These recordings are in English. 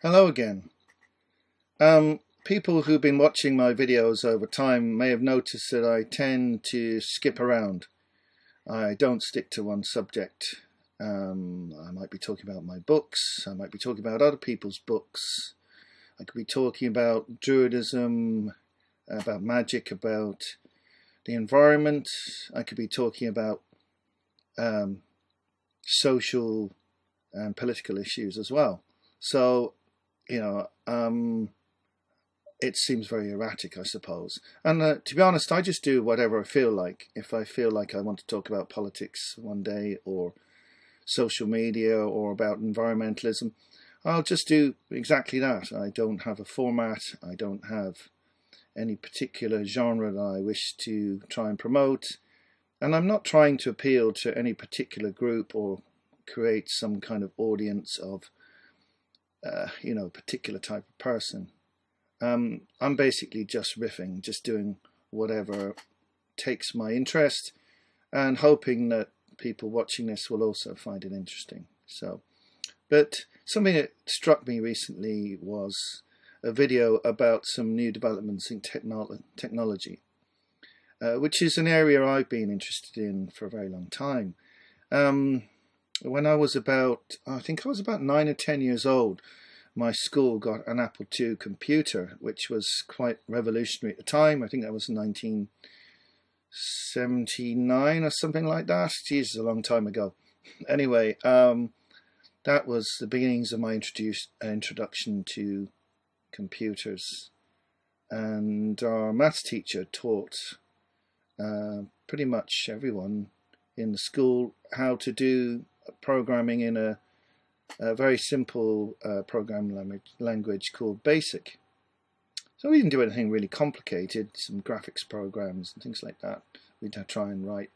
Hello again. People who've been watching my videos over time may have noticed that I tend to skip around. I don't stick to one subject. I might be talking about my books, I might be talking about other people's books, I could be talking about druidism, about magic, about the environment, I could be talking about um, social and political issues as well. So, you know, it seems very erratic, I suppose. And to be honest, I just do whatever I feel like. If I feel like I want to talk about politics one day, or social media, or about environmentalism, I'll just do exactly that. I don't have a format. I don't have any particular genre that I wish to try and promote. And I'm not trying to appeal to any particular group or create some kind of audience of, particular type of person. I'm basically just riffing, just doing whatever takes my interest, and hoping that people watching this will also find it interesting. But something that struck me recently was a video about some new developments in technology, which is an area I've been interested in for a very long time. When I think I was about 9 or 10 years old, my school got an Apple II computer, which was quite revolutionary at the time. I think that was 1979 or something like that. Jesus, a long time ago. Anyway, that was the beginnings of my introduction to computers. And our maths teacher taught pretty much everyone in the school how to do programming in a very simple programming language called BASIC. So we didn't do anything really complicated, some graphics programs and things like that we'd try and write.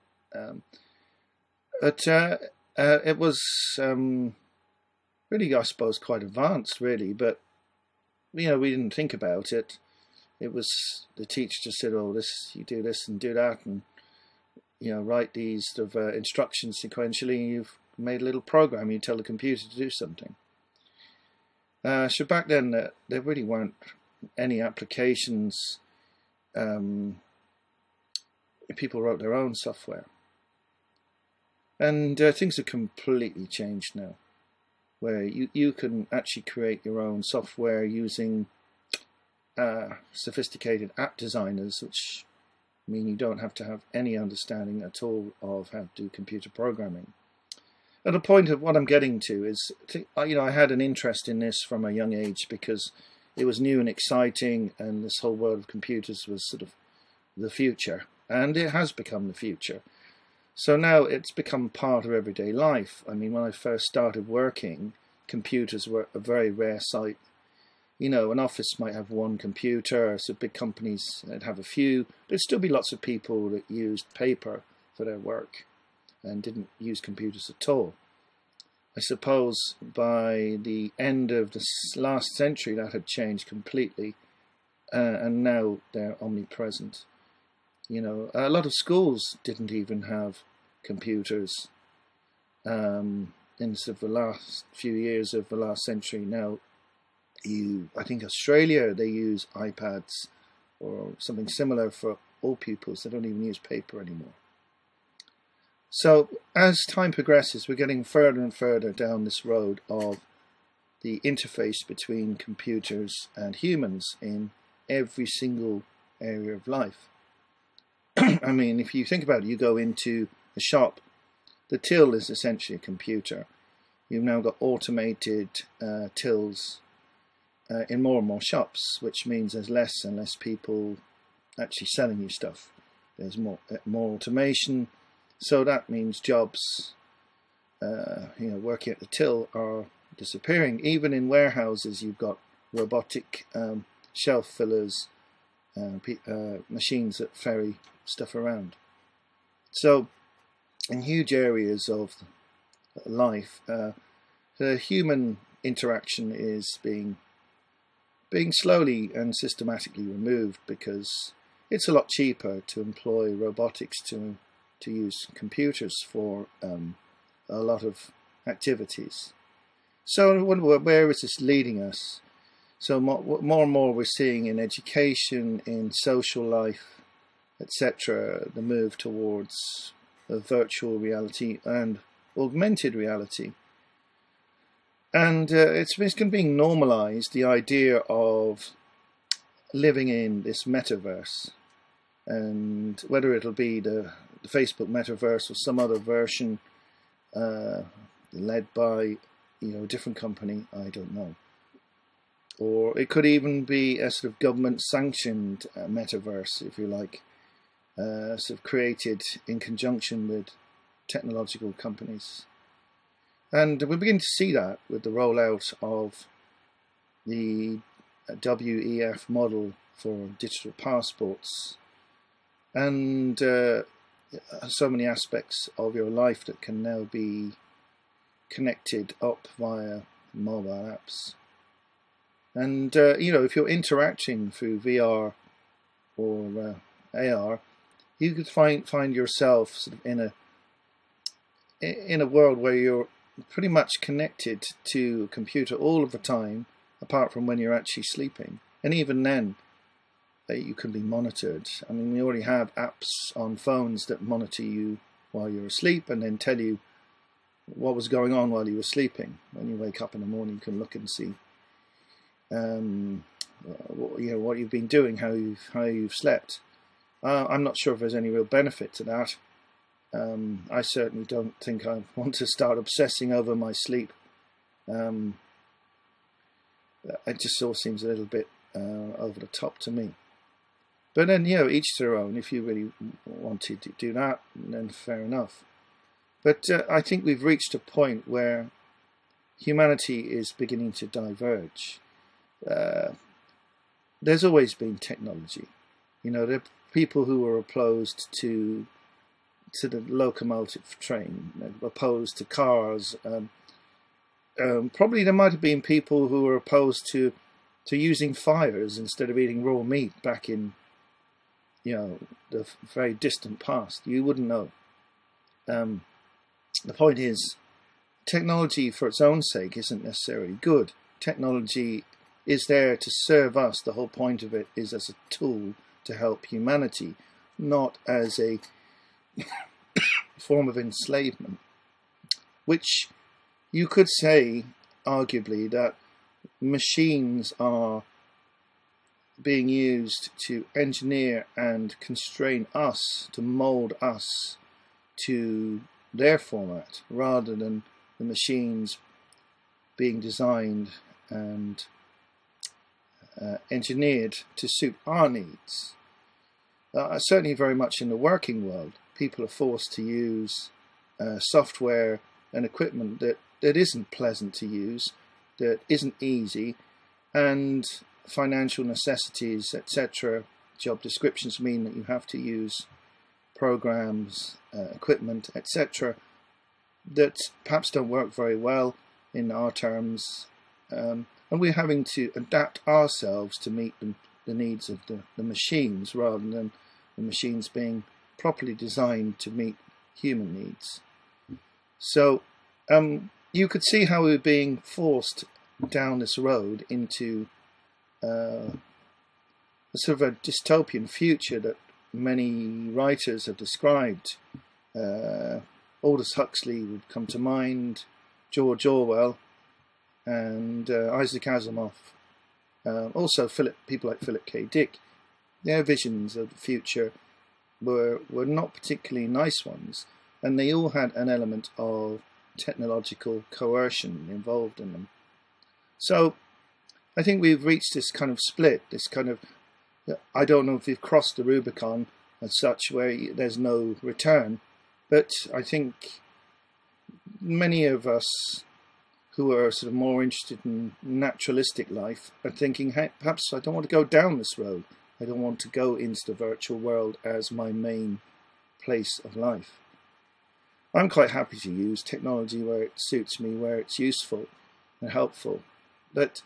But it was really, I suppose, quite advanced, really. But, we didn't think about it. It was, the teacher just said, oh, you do this and do that, and, write these sort of instructions sequentially, and you've made a little program. You tell the computer to do something. So back then, there really weren't any applications. People wrote their own software, and things have completely changed now, where you can actually create your own software using sophisticated app designers, which mean you don't have to have any understanding at all of how to do computer programming. And the point of what I'm getting to is, I had an interest in this from a young age because it was new and exciting, and this whole world of computers was sort of the future, and it has become the future. So now it's become part of everyday life. I mean, when I first started working, computers were a very rare sight. An office might have one computer, so big companies would have a few. There'd still be lots of people that used paper for their work and didn't use computers at all. I suppose by the end of the last century that had changed completely, and now they're omnipresent. A lot of schools didn't even have computers in sort of the last few years of the last century. Now, I think Australia, they use iPads or something similar for all pupils. They don't even use paper anymore. So as time progresses, we're getting further and further down this road of the interface between computers and humans in every single area of life. I mean, if you think about it, you go into a shop, the till is essentially a computer. You've now got automated tills in more and more shops, which means there's less and less people actually selling you stuff. There's more automation. So that means jobs, working at the till are disappearing. Even in warehouses, you've got robotic shelf fillers, machines that ferry stuff around. So, in huge areas of life, the human interaction is being slowly and systematically removed because it's a lot cheaper to employ robotics to use computers for a lot of activities. So where is this leading us? So more and more we're seeing in education, in social life, etc., the move towards a virtual reality and augmented reality. And it's being normalized, the idea of living in this metaverse. And whether it'll be the Facebook metaverse or some other version led by a different company, I don't know. Or it could even be a sort of government-sanctioned metaverse, if you like, sort of created in conjunction with technological companies. And we're beginning to see that with the rollout of the WEF model for digital passports, and so many aspects of your life that can now be connected up via mobile apps. And if you're interacting through VR or AR, you could find yourself sort of in a world where you're pretty much connected to a computer all of the time, apart from when you're actually sleeping. And even then, you can be monitored. I mean, we already have apps on phones that monitor you while you're asleep and then tell you what was going on while you were sleeping. When you wake up in the morning, you can look and see what you've been doing, how you've slept. I'm not sure if there's any real benefit to that. I certainly don't think I want to start obsessing over my sleep. It just all seems a little bit over the top to me. But then, each to their own. If you really wanted to do that, then fair enough. But I think we've reached a point where humanity is beginning to diverge. There's always been technology. There are people who are opposed to the locomotive train, opposed to cars. Probably there might have been people who were opposed to using fires instead of eating raw meat back in the very distant past. You wouldn't know. The point is, technology for its own sake isn't necessarily good. Technology is there to serve us. The whole point of it is as a tool to help humanity, not as a form of enslavement, which you could say, arguably, that machines are being used to engineer and constrain us, to mold us to their format, rather than the machines being designed and engineered to suit our needs. Certainly very much in the working world, people are forced to use software and equipment that isn't pleasant to use, that isn't easy, and financial necessities, etc. Job descriptions mean that you have to use programs, equipment, etc. that perhaps don't work very well in our terms, and we're having to adapt ourselves to meet the needs of the machines, rather than the machines being properly designed to meet human needs. So you could see how we're being forced down this road into a sort of a dystopian future that many writers have described. Aldous Huxley would come to mind, George Orwell, and Isaac Asimov. Also people like Philip K. Dick. Their visions of the future were not particularly nice ones, and they all had an element of technological coercion involved in them. So I think we've reached this kind of split, this kind of, I don't know if we've crossed the Rubicon as such, where there's no return, but I think many of us who are sort of more interested in naturalistic life are thinking, hey, perhaps I don't want to go down this road. I don't want to go into the virtual world as my main place of life. I'm quite happy to use technology where it suits me, where it's useful and helpful. But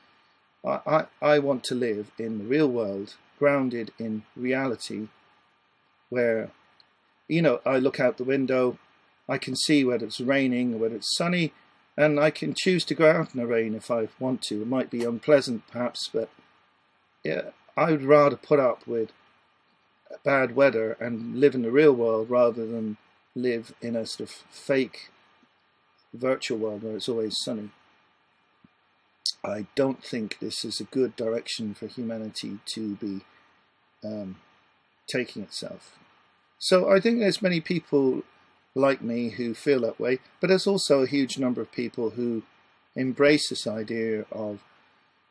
I want to live in the real world, grounded in reality, where, I look out the window, I can see whether it's raining or whether it's sunny, and I can choose to go out in the rain if I want to. It might be unpleasant perhaps, but yeah, I would rather put up with bad weather and live in the real world rather than live in a sort of fake virtual world where it's always sunny. I don't think this is a good direction for humanity to be taking itself. So I think there's many people like me who feel that way, but there's also a huge number of people who embrace this idea of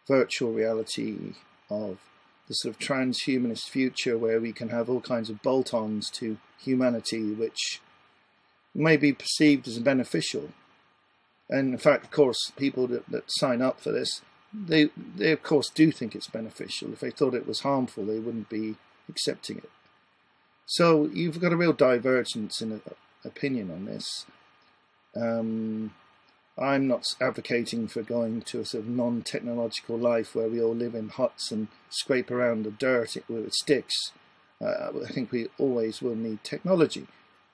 virtual reality, of the sort of transhumanist future where we can have all kinds of bolt-ons to humanity which may be perceived as beneficial. And in fact, of course, people that sign up for this, they of course do think it's beneficial. If they thought it was harmful, they wouldn't be accepting it. So you've got a real divergence in opinion on this. I'm not advocating for going to a sort of non-technological life where we all live in huts and scrape around the dirt with sticks. I think we always will need technology.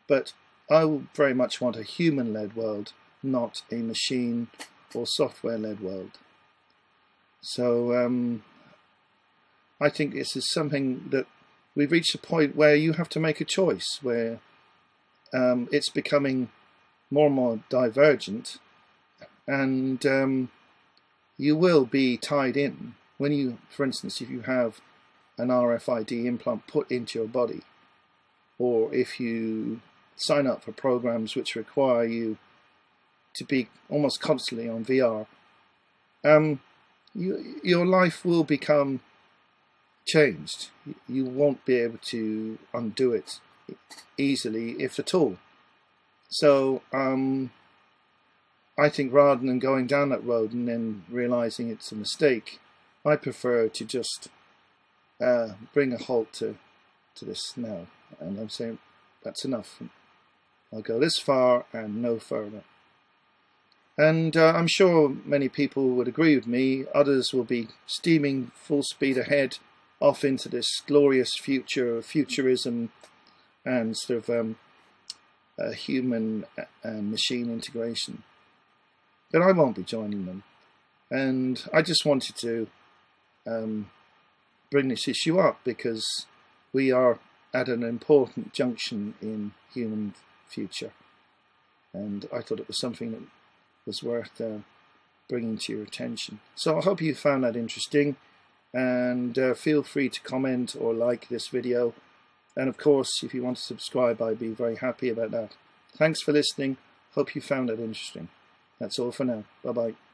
But I very much want a human-led world, not a machine or software-led world. So I think this is something that we've reached a point where you have to make a choice, where it's becoming more and more divergent, and you will be tied in when you, for instance, if you have an RFID implant put into your body, or if you sign up for programs which require you to be almost constantly on VR, your life will become changed. You won't be able to undo it easily, if at all. So I think rather than going down that road and then realizing it's a mistake, I prefer to just bring a halt to this now. And I'm saying that's enough. I'll go this far and no further. And I'm sure many people would agree with me. Others will be steaming full speed ahead off into this glorious future of futurism and sort of human and machine integration. But I won't be joining them. And I just wanted to bring this issue up because we are at an important junction in human future. And I thought it was something that was worth bringing to your attention. So I hope you found that interesting, and feel free to comment or like this video, and of course if you want to subscribe, I'd be very happy about that. Thanks for listening. Hope you found that interesting. That's all for now. Bye bye.